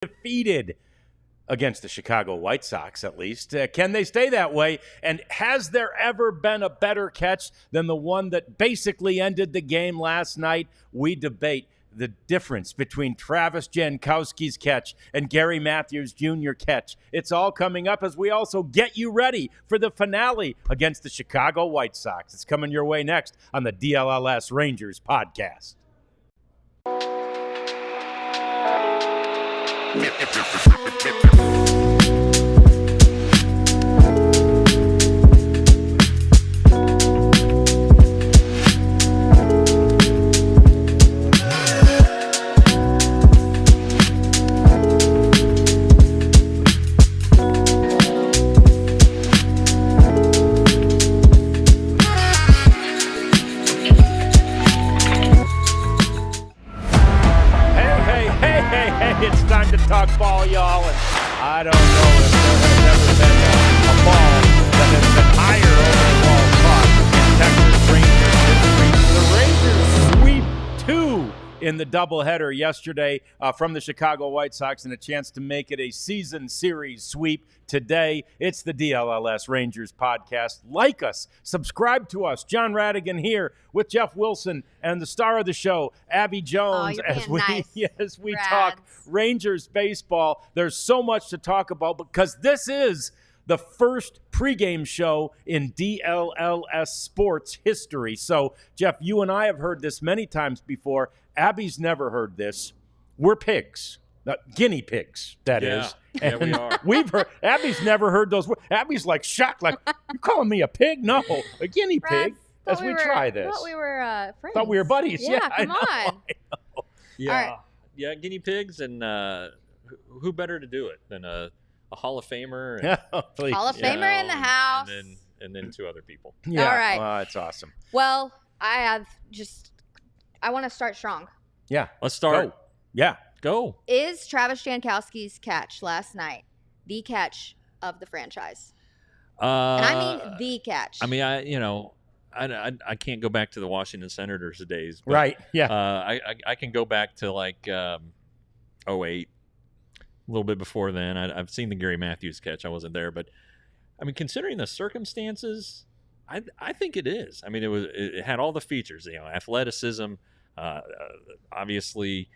defeated against the Chicago White Sox, at least. Can they stay that way? And has there ever been a better catch than the one that basically ended the game last night? We debate the difference between Travis Jankowski's catch and Gary Matthews Jr. catch. It's all coming up as we also get you ready for the finale against the Chicago White Sox. It's coming your way next on the DLLS Rangers podcast. It's time to talk ball, y'all, and I don't know if there has ever been a ball that has been higher overall cost in Texas Rangers history. The Rangers sweep 2 in the doubleheader yesterday from the Chicago White Sox and a chance to make it a season series sweep today. It's the DLLS Rangers podcast. Like us, subscribe to us. John Radigan here with Jeff Wilson and the star of the show, Abby Jones, as we talk Rangers baseball. There's so much to talk about because this is the first pregame show in DLLS sports history. So, Jeff, you and I have heard this many times before. Abby's never heard this. We're pigs. Guinea pigs, that is. Yeah, we are. We've heard. Abby's never heard those words. Abby's like shocked, like, you calling me a pig? No, a guinea pig. As we try this. Thought we were friends. Thought we were buddies. Yeah, I come on. Yeah, All right. yeah, guinea pigs, and who better to do it than a Hall of Famer? And, Hall of Famer in the house. And then 2 other people. Yeah, all right. It's awesome. Well, I want to start strong. Yeah. Let's start. Go. Yeah. Go. Is Travis Jankowski's catch last night the catch of the franchise? And I mean the catch. I mean, I can't go back to the Washington Senators days. But, Right. Yeah. I can go back to like 08, a little bit before then. I've seen the Gary Matthews catch. I wasn't there, but I mean, considering the circumstances, I think it is. I mean, it had all the features, athleticism, obviously,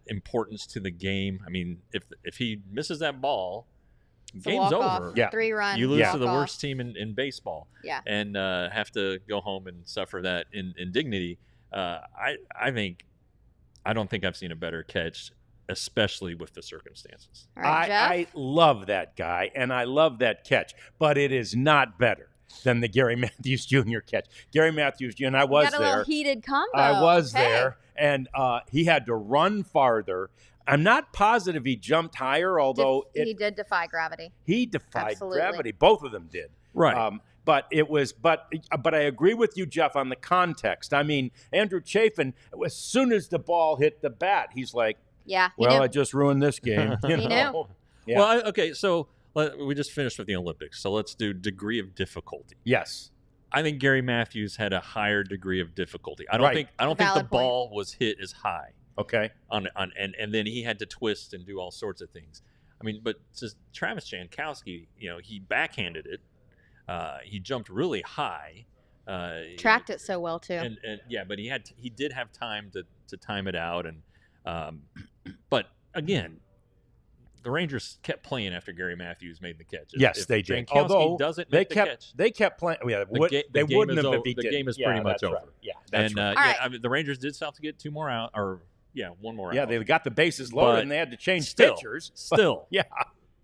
importance to the game. I mean, if he misses that ball, game's over. Yeah. 3 runs. You lose to the walk-off. worst team in baseball. Yeah. And have to go home and suffer that indignity. I don't think I've seen a better catch, especially with the circumstances. All right, Jeff? I love that guy, and I love that catch, but it is not better than the Gary Matthews Jr. catch. Gary Matthews Jr., and I was got a there. little heated combo. I was there, and he had to run farther. I'm not positive he jumped higher, although he did defy gravity. He defied Absolutely. gravity. Both of them did. Right. But I agree with you, Jeff, on the context. I mean, Andrew Chafin, as soon as the ball hit the bat, he's like, Yeah. well, I just ruined this game. You He know? knew. Yeah. Well, okay, so we just finished with the Olympics, so let's do degree of difficulty. Yes. I think Gary Matthews had a higher degree of difficulty. I don't think the Valid ball was hit as high. Okay. And then he had to twist and do all sorts of things. I mean, but just Travis Jankowski, he backhanded it. He jumped really high. Tracked it so well too. And yeah, but he did have time to time it out. And but again, the Rangers kept playing after Gary Matthews made the catch. Yes, they did. Jankowski Although doesn't they make the catch. They kept playing. Yeah, they game wouldn't is have over. if he The did. game is pretty much that's over. Right. Yeah, that's And right. right. I mean, the Rangers did still have to get 2 more out, or one more out. They got the bases loaded But and they had to change still, pitchers. Still, Yeah.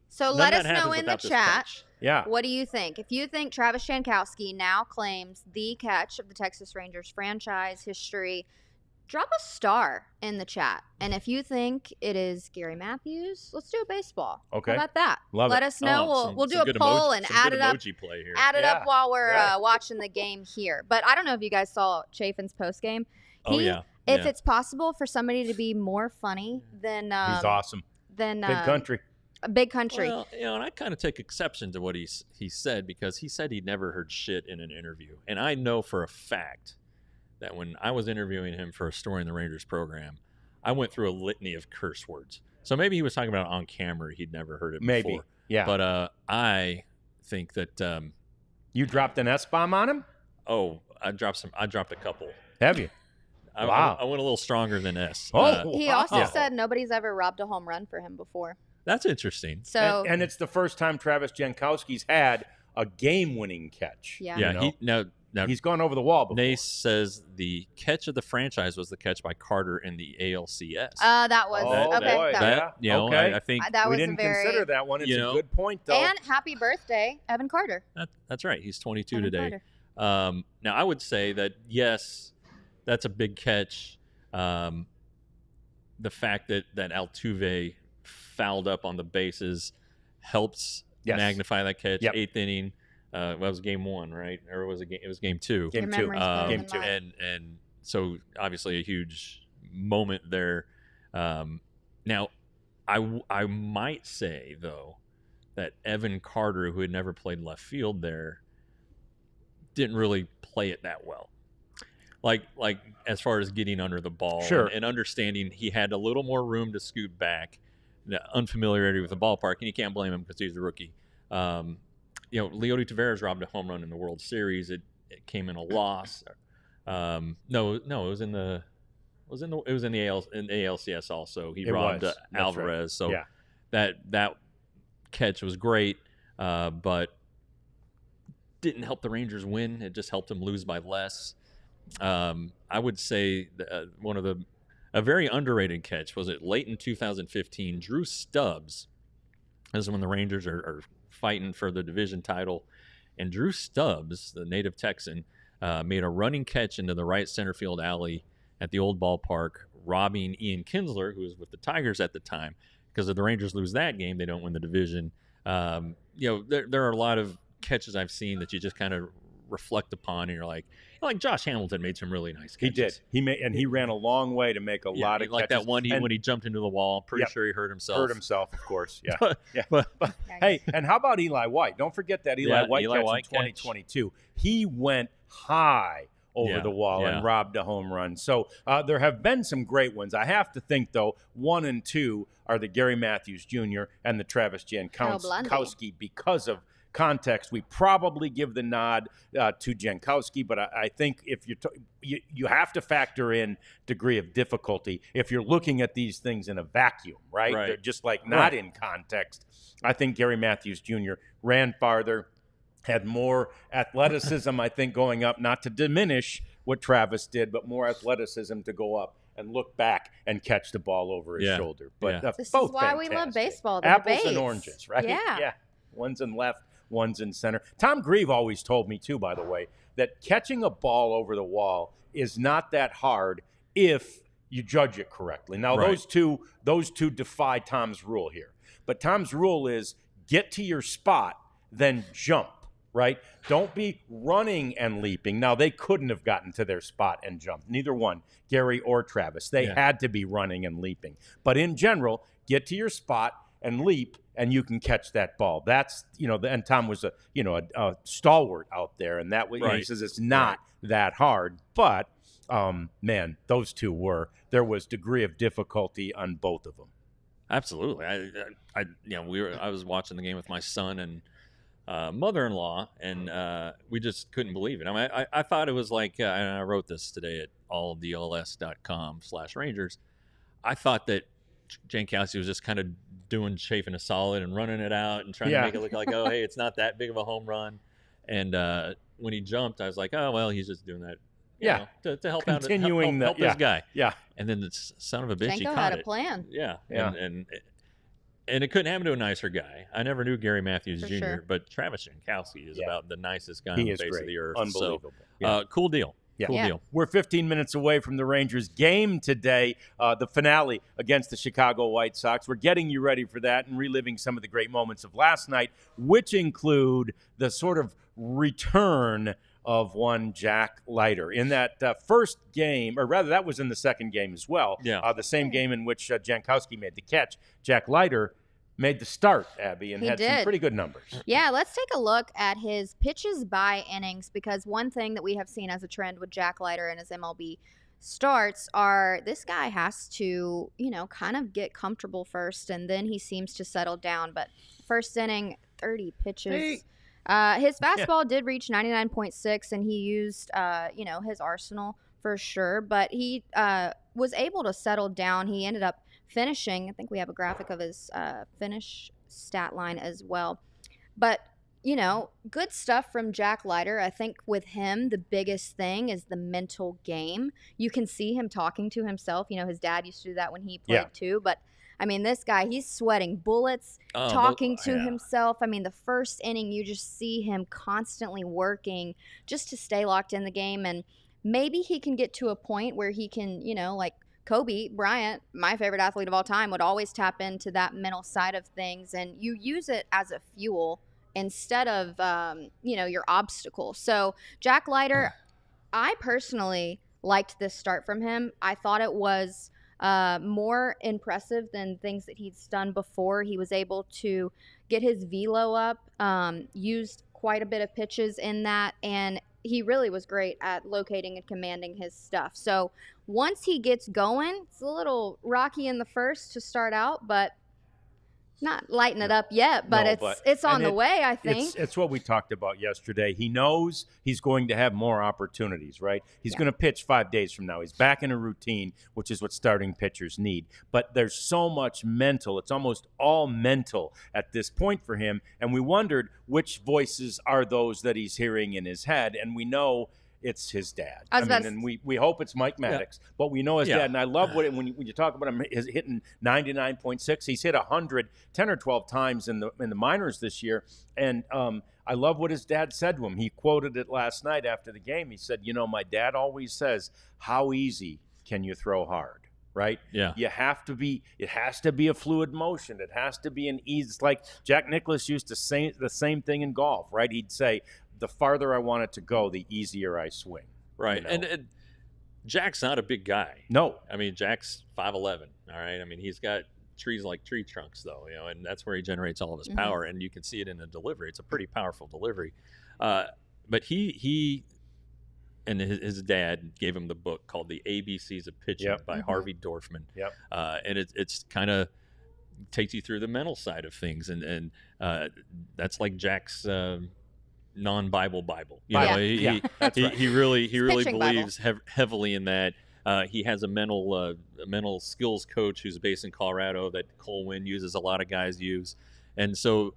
So None let of us that know happens in the without this chat. catch. Yeah. What do you think? If you think Travis Jankowski now claims the catch of the Texas Rangers franchise history, drop a star in the chat. And if you think it is Gary Matthews, let's do a baseball. Okay. How about that? Love Let it. us know. We'll do a poll and add it up. Play here. Add it Yeah. up while we're Yeah. watching the game here. But I don't know if you guys saw Chafin's post game. Oh, yeah. If Yeah. it's possible for somebody to be more funny than He's awesome. than Big country. a big country. Well, and I kind of take exception to what he said, because he said he'd never heard shit in an interview. And I know for a fact that when I was interviewing him for a story in the Rangers program, I went through a litany of curse words. So maybe he was talking about it on camera. He'd never heard it Maybe. before. Yeah. But I think that you dropped an S-bomb on him? I dropped a couple. Have you? Wow. I went a little stronger than S. He also said nobody's ever robbed a home run for him before. That's interesting. So and it's the first time Travis Jankowski's had a game-winning catch. Yeah. Yeah. Now He's gone over the wall before. Nace says the catch of the franchise was the catch by Carter in the ALCS. That was okay. boy. I think That we was didn't a very consider that one. It's a good point, though. And happy birthday, Evan Carter. that's right. He's 22 Evan today. Carter. Now I would say that yes, that's a big catch. The fact that Altuve fouled up on the bases helps magnify that catch. Yep. 8th inning. That was game 1, right? Or was it was game 2? Game 2. Game 2. And so obviously a huge moment there. Now, I might say though that Evan Carter, who had never played left field there, didn't really play it that well. Like as far as getting under the ball and understanding, he had a little more room to scoot back. The unfamiliarity with the ballpark, and you can't blame him because he's a rookie. Leody Taveras robbed a home run in the World Series. It came in a loss. No, it was in the ALCS also. He robbed Alvarez. Right. So that catch was great, but didn't help the Rangers win. It just helped them lose by less. I would say a very underrated catch was it late in 2015. Drew Stubbs. This is when the Rangers are fighting for the division title, and Drew Stubbs, the native Texan, made a running catch into the right center field alley at the old ballpark, robbing Ian Kinsler, who was with the Tigers at the time. Because if the Rangers lose that game, they don't win the division. There are a lot of catches I've seen that you just kind of reflect upon, and you're like Josh Hamilton made some really nice catches. He did. He ran a long way to make a lot of like catches. that one when he jumped into the wall. I'm pretty sure he hurt himself. Of course. Yeah. But hey, and how about Eli White? Don't forget that Eli White catch in 2022. He went high over the wall and robbed a home run. So there have been some great ones. I have to think, though, 1 and 2 are the Gary Matthews Jr. and the Travis Jankowski because of context. We probably give the nod to Jankowski, but I think if you have to factor in degree of difficulty if you're looking at these things in a vacuum, right? They're just not in context. I think Gary Matthews Jr. ran farther, had more athleticism, I think, going up, not to diminish what Travis did, but more athleticism to go up and look back and catch the ball over his shoulder. But this is both why fantastic. we love baseball. Apples and oranges, right? Yeah. One's in left, one's in center. Tom Grieve always told me, too, by the way, that catching a ball over the wall is not that hard if you judge it correctly. Now, those two defy Tom's rule here. But Tom's rule is get to your spot, then jump, right? Don't be running and leaping. Now, they couldn't have gotten to their spot and jumped. Neither one, Gary or Travis. They had to be running and leaping. But in general, get to your spot and leap, and you can catch that ball. That's, and Tom was a stalwart out there, and that he says it's not that hard. But, man, those two there was degree of difficulty on both of them. Absolutely. I was watching the game with my son and mother-in-law, and we just couldn't believe it. I mean, I thought it was like, and I wrote this today at alldls.com/Rangers. I thought that Jankowski was just kind of chafing a solid and running it out and trying to make it look like, oh, hey, it's not that big of a home run. And when he jumped, I was like, oh, well, he's just doing that. To help continuing help this guy. Yeah. And then the son of a bitch, he caught had it. a plan. Yeah. And it couldn't happen to a nicer guy. I never knew Gary Matthews Jr., but Travis Jankowski is about the nicest guy on the face of the earth. Unbelievable. So, cool deal. Yeah. Cool deal. We're 15 minutes away from the Rangers game today, the finale against the Chicago White Sox. We're getting you ready for that and reliving some of the great moments of last night, which include the sort of return of one Jack Leiter. In that first game, or rather that was in the second game as well, the same game in which Jankowski made the catch, Jack Leiter made the start, Abby, and had some pretty good numbers. Yeah, let's take a look at his pitches by innings, because one thing that we have seen as a trend with Jack Leiter and his MLB starts are this guy has to, kind of get comfortable first, and then he seems to settle down. But first inning, 30 pitches. Hey. His fastball did reach 99.6, and he used, his arsenal for sure. But he was able to settle down. He ended up finishing. I think we have a graphic of his finish stat line as well. But good stuff from Jack Leiter. I think with him, the biggest thing is the mental game. You can see him talking to himself. His dad used to do that when he played too. But, I mean, this guy, he's sweating bullets, talking to himself. I mean, the first inning, you just see him constantly working just to stay locked in the game. And maybe he can get to a point where he can, like Kobe Bryant, my favorite athlete of all time, would always tap into that mental side of things. And you use it as a fuel instead of, your obstacle. So Jack Leiter, I personally liked this start from him. I thought it was more impressive than things that he's done before. He was able to get his velo up, used quite a bit of pitches in that, and he really was great at locating and commanding his stuff. So once he gets going, it's a little rocky in the first to start out, but not lighting it up yet, but it's on the way, I think. It's what we talked about yesterday. He knows he's going to have more opportunities, right? He's going to pitch 5 days from now. He's back in a routine, which is what starting pitchers need. But there's so much mental. It's almost all mental at this point for him. And we wondered which voices are those that he's hearing in his head. And we know it's his dad. And we hope it's Mike Maddox, but we know his dad. And I love when you talk about him hitting 99.6. He's hit 100 10 or 12 times in the minors this year. And I love what his dad said to him. He quoted it last night after the game. He said, my dad always says, how easy can you throw hard? Right? Yeah. It has to be a fluid motion. It has to be an easy. It's like Jack Nicklaus used to say the same thing in golf, right? He'd say, the farther I want it to go, the easier I swing. Right. And Jack's not a big guy. No. I mean, Jack's 5'11", all right? I mean, he's got trees like tree trunks, though, and that's where he generates all of his power, and you can see it in the delivery. It's a pretty powerful delivery. But he and his dad gave him the book called The ABCs of Pitching by Harvey Dorfman. Yep. And it's kind of takes you through the mental side of things, and that's like Jack's non-Bible Bible. He really believes heavily in that. He has a mental skills coach who's based in Colorado that Cole Winn uses, a lot of guys use. And so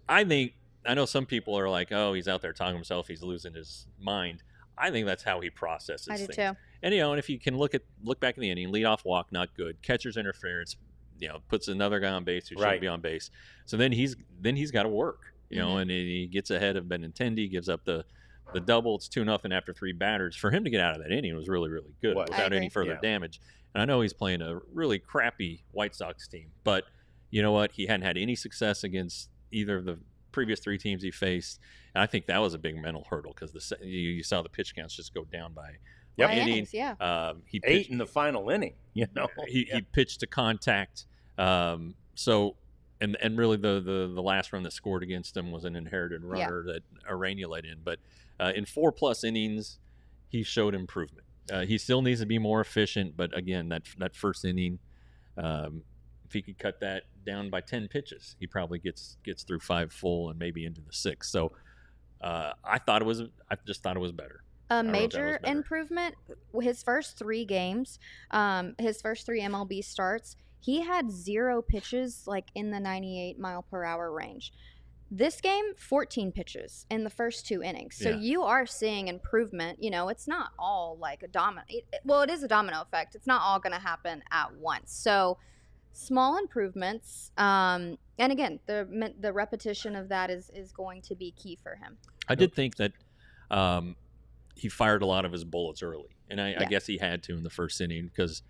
I know some people are like, oh, he's out there talking to himself, he's losing his mind. I think that's how he processes things. I do too. And and if you can look back in the inning, leadoff walk, not good. Catcher's interference, puts another guy on base who shouldn't be on base. So then he's got to work. And he gets ahead of Benintendi, gives up the double. It's 2-0 after 3 batters. For him to get out of that inning was really, really good without any further damage. And I know he's playing a really crappy White Sox team, but you know what? He hadn't had any success against either of the previous 3 teams he faced. And I think that was a big mental hurdle because you saw the pitch counts just go down by innings. Yeah. He pitched 8 in the final inning. He pitched to contact. And really the last run that scored against him was an inherited runner that Arania let in. But in 4+ innings, he showed improvement. He still needs to be more efficient. But again, that first inning, if he could cut that down by 10 pitches, he probably gets through 5 full and maybe into the 6th. So I just thought it was better. A major improvement. His first 3 games, his first 3 MLB starts, he had 0 pitches like in the 98 mile per hour range. This game, 14 pitches in the first 2 innings. So you are seeing improvement. It's not all like a domino. Well, it is a domino effect. It's not all going to happen at once. So small improvements. And again, the repetition of that is going to be key for him. I did think that he fired a lot of his bullets early. And I guess he had to in the first inning because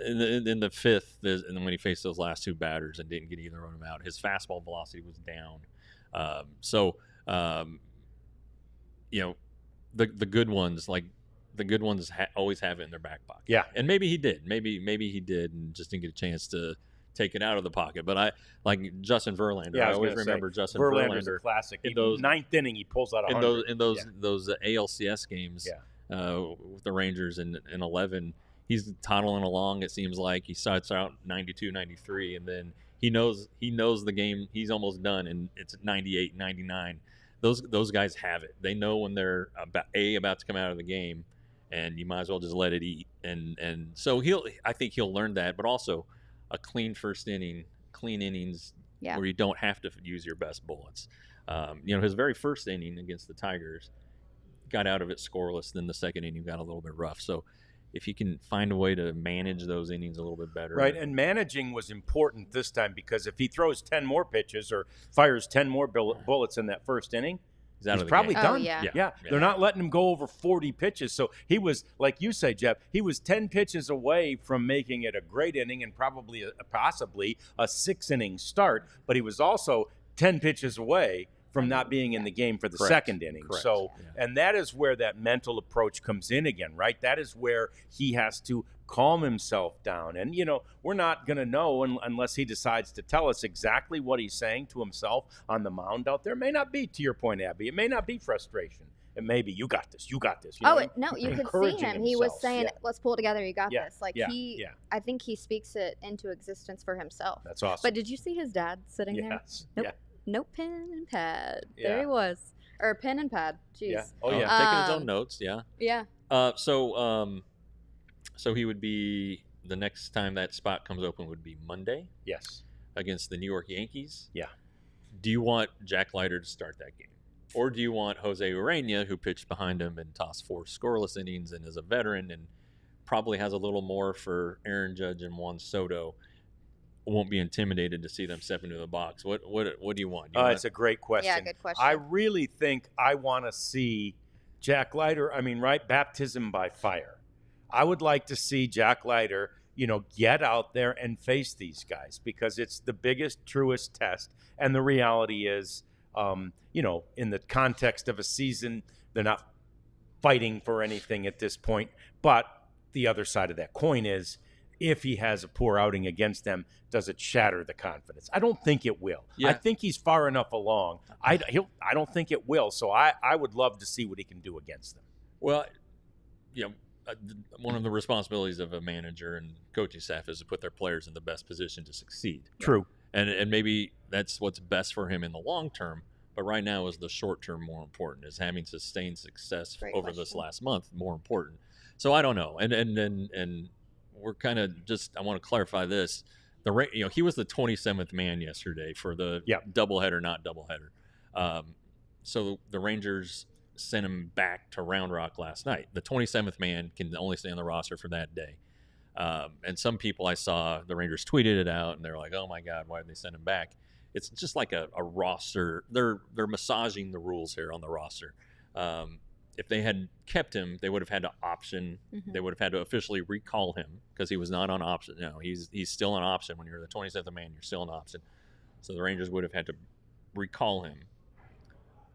in the 5th, and when he faced those last 2 batters and didn't get either of them out, his fastball velocity was down. The good ones, always have it in their back pocket. Yeah, and maybe he did. Maybe he did, and just didn't get a chance to take it out of the pocket. But I like Justin Verlander. I always remember Justin Verlander's a classic. In those 9th inning, he pulls out 100. In those ALCS games. Yeah. with the Rangers in 11. He's toddling along. It seems like he starts out 92, 93, and then he knows the game. He's almost done, and it's 98, 99. Those guys have it. They know when they're about to come out of the game, and you might as well just let it eat. And so I think he'll learn that, but also a clean first inning, clean innings where you don't have to use your best bullets. His very first inning against the Tigers got out of it scoreless. Then the second inning got a little bit rough. So if he can find a way to manage those innings a little bit better. Right, and managing was important this time because if he throws 10 more pitches or fires 10 more bullets in that first inning, he's probably done. Yeah. They're not letting him go over 40 pitches. So he was, like you say, Jeff, he was 10 pitches away from making it a great inning and probably possibly a 6-inning start, but he was also 10 pitches away from not being in the game for the second inning. Correct. So, and that is where that mental approach comes in again, right? That is where he has to calm himself down. And, we're not going to know unless he decides to tell us exactly what he's saying to himself on the mound out there. It may not be, to your point, Abby, it may not be frustration. It may be, you got this. You No, you could see him. He was saying, let's pull it together. You got this. I think he speaks it into existence for himself. That's awesome. But did you see his dad sitting there? Nope. Yeah. No pen and pad. There he was. Or pen and pad. Jeez. Yeah. Taking his own notes. Yeah. Yeah. So he would be, the next time that spot comes open would be Monday. Yes. Against the New York Yankees. Yeah. Do you want Jack Leiter to start that game? Or do you want Jose Urena, who pitched behind him and tossed 4 scoreless innings and is a veteran and probably has a little more for Aaron Judge and Juan Soto, won't be intimidated to see them step into the box? What do you want? It's a great question. Yeah, good question. I really think I want to see Jack Leiter, baptism by fire. I would like to see Jack Leiter, get out there and face these guys because it's the biggest, truest test. And the reality is, in the context of a season, they're not fighting for anything at this point. But the other side of that coin is, if he has a poor outing against them, does it shatter the confidence? I don't think it will. Yeah. I think he's far enough along. I don't think it will. So I would love to see what he can do against them. Well, one of the responsibilities of a manager and coaching staff is to put their players in the best position to succeed. True. And maybe that's what's best for him in the long term. But right now is the short term more important? Is having sustained success over this last month more important? So I don't know. And we're kind of just, I want to clarify this. He was the 27th man yesterday for the doubleheader, not doubleheader. So the Rangers sent him back to Round Rock last night. The 27th man can only stay on the roster for that day. And some people I saw, the Rangers tweeted it out, and they're like, oh my God, why did they send him back? It's just like a roster. They're massaging the rules here on the roster. If they had kept him, they would have had to option. Mm-hmm. They would have had to officially recall him because he was not on option. He's still an option. When you're the 27th man, you're still an option. So the Rangers would have had to recall him,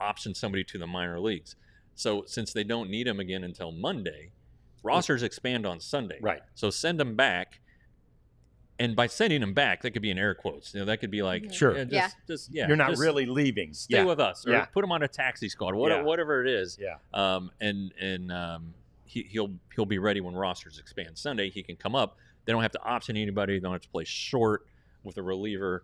option somebody to the minor leagues. So since they don't need him again until Monday, rosters expand on Sunday. Right. So send him back. And by sending him back, that could be in air quotes. That could be like, sure, you're not really leaving. Stay with us, or put him on a taxi squad, whatever it is. Yeah. He'll be ready when rosters expand Sunday. He can come up. They don't have to option anybody. They don't have to play short with a reliever.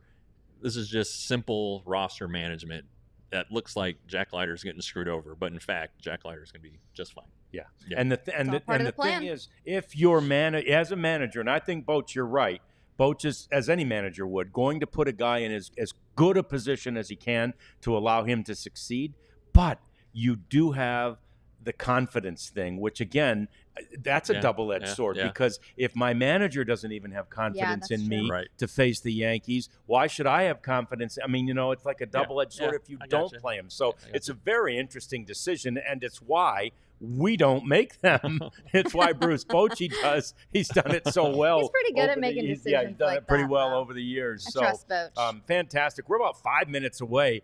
This is just simple roster management. That looks like Jack Leiter's getting screwed over, but in fact, Jack Leiter's going to be just fine. Yeah. And the thing is, if you're as a manager, and I think Boach, you're right. Boach is, as any manager would, going to put a guy in as good a position as he can to allow him to succeed. But you do have the confidence thing, which, again, that's a double-edged sword because if my manager doesn't even have confidence in me to face the Yankees, why should I have confidence? I mean, it's like a double-edged sword if you don't play him. So it's a very interesting decision, and it's why we don't make them. It's why Bruce Bochy does. He's done it so well. He's pretty good at making decisions. Yeah, he's done it pretty well over the years. I trust Boch. Fantastic. We're about 5 minutes away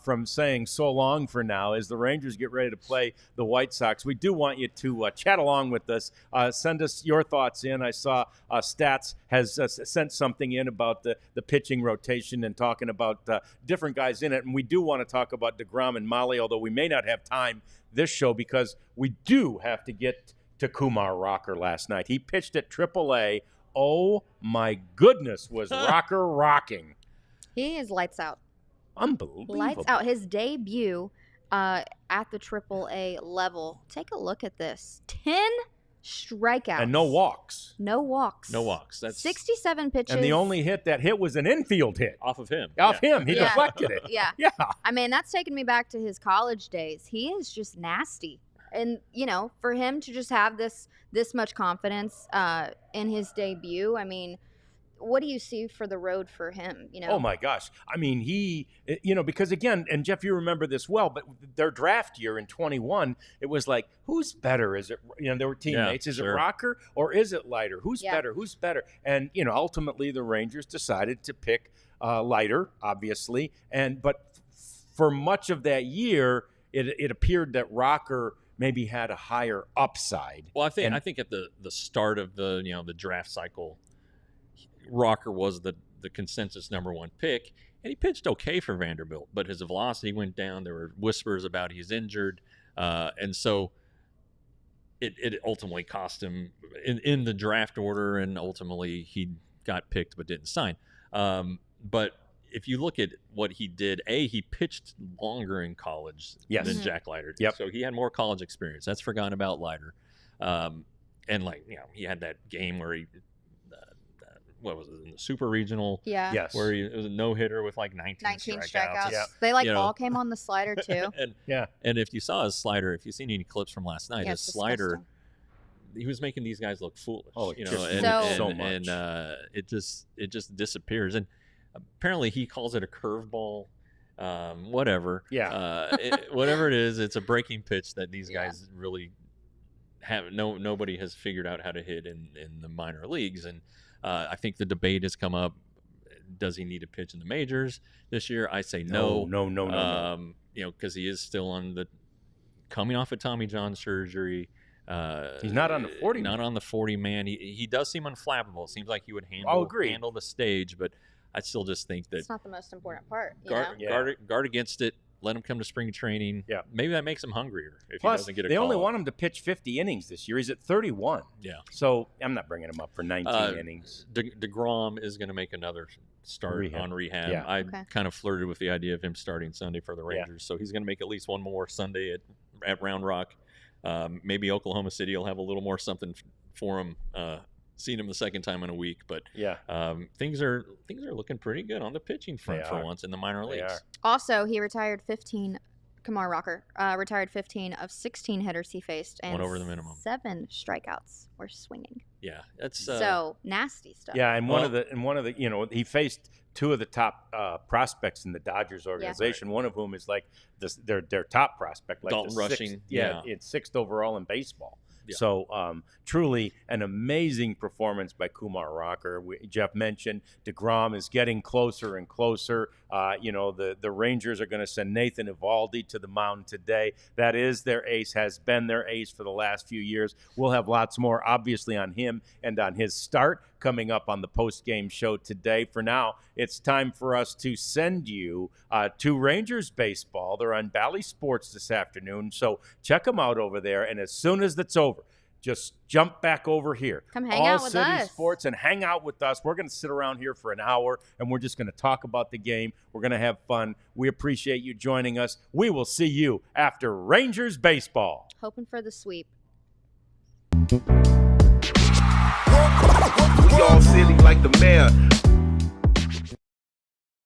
from saying so long for now as the Rangers get ready to play the White Sox. We do want you to chat along with us. Send us your thoughts in. I saw Stats has sent something in about the pitching rotation and talking about different guys in it. And we do want to talk about DeGrom and Molly, although we may not have time this show because we do have to get to Kumar Rocker last night. He pitched at AAA. Oh, my goodness, was Rocker rocking. He is lights out. Unbelievable. Lights out. His debut at the AAA level. Take a look at this. 10 strikeouts. And no walks. No walks. No walks. That's 67 pitches. And the only hit was an infield hit. off of him. Off him. He Yeah. deflected it. Yeah. Yeah. I mean, that's taking me back to his college days. He is just nasty. And, for him to just have this much confidence in his debut, I mean, what do you see for the road for him? Oh, my gosh. I mean, he, because again, and Jeff, you remember this well, but their draft year in 21, it was like, who's better? Is it, there were teammates. Is it Rocker or is it Leiter? Who's better? Who's better? And, ultimately the Rangers decided to pick Leiter, obviously. But for much of that year, it appeared that Rocker maybe had a higher upside. Well, I think at the start of the the draft cycle, Rocker was the consensus #1 pick, and he pitched okay for Vanderbilt, but his velocity went down. There were whispers about he's injured, and so it ultimately cost him in the draft order, and ultimately he got picked but didn't sign. But if you look at what he did, he pitched longer in college than Jack Leiter did. Yep. So he had more college experience. That's forgotten about Leiter. And he had that game where he, what was it, in the Super Regional? Yeah. Yes. Where it was a no-hitter with 19 strikeouts. Yeah. They all came on the slider too. And if you saw his slider, if you've seen any clips from last night, his it's slider, disgusting. he was making these guys look foolish. Oh, so much. And it just disappears. And apparently he calls it a curveball, whatever. Yeah. Whatever it is, it's a breaking pitch that these guys really have. Nobody has figured out how to hit in the minor leagues. And I think the debate has come up. Does he need to pitch in the majors this year? I say no. No. Because he is still coming off of Tommy John surgery. He's not on the 40 Not man. on the 40 man. He does seem unflappable. It seems like he would handle the stage, but I still just think that it's not the most important part. guard against it. Let him come to spring training. Yeah. Maybe that makes him hungrier if Plus, he doesn't get a they call only up. want him to pitch 50 innings this year. He's at 31. Yeah. So I'm not bringing him up for 19 innings. DeGrom is going to make another start on rehab. Yeah. I kind of flirted with the idea of him starting Sunday for the Rangers, so he's going to make at least one more Sunday at Round Rock. Maybe Oklahoma City will have a little more something for him. Seen him the second time in a week, but things are looking pretty good on the pitching front for once in the minor leagues. Also, he retired 15. Kumar Rocker retired 15 of 16 hitters he faced, and went over the minimum. 7 strikeouts were swinging. Yeah, that's so nasty stuff. Yeah, and one of the he faced 2 of the top prospects in the Dodgers organization. One of whom is like their top prospect, like Dalton Rushing. It's 6th overall in baseball. Yeah. So truly an amazing performance by Kumar Rocker. Jeff mentioned DeGrom is getting closer and closer. The Rangers are going to send Nathan Eovaldi to the mound today. That is their ace, has been their ace for the last few years. We'll have lots more, obviously, on him and on his start coming up on the post-game show today. For now, it's time for us to send you to Rangers baseball. They're on Bally Sports this afternoon, so check them out over there. And as soon as it's over, just jump back over here. Come hang out with All-City us. Sports and hang out with us. We're going to sit around here for an hour, and we're just going to talk about the game. We're going to have fun. We appreciate you joining us. We will see you after Rangers baseball. Hoping for the sweep. We all silly like the mayor.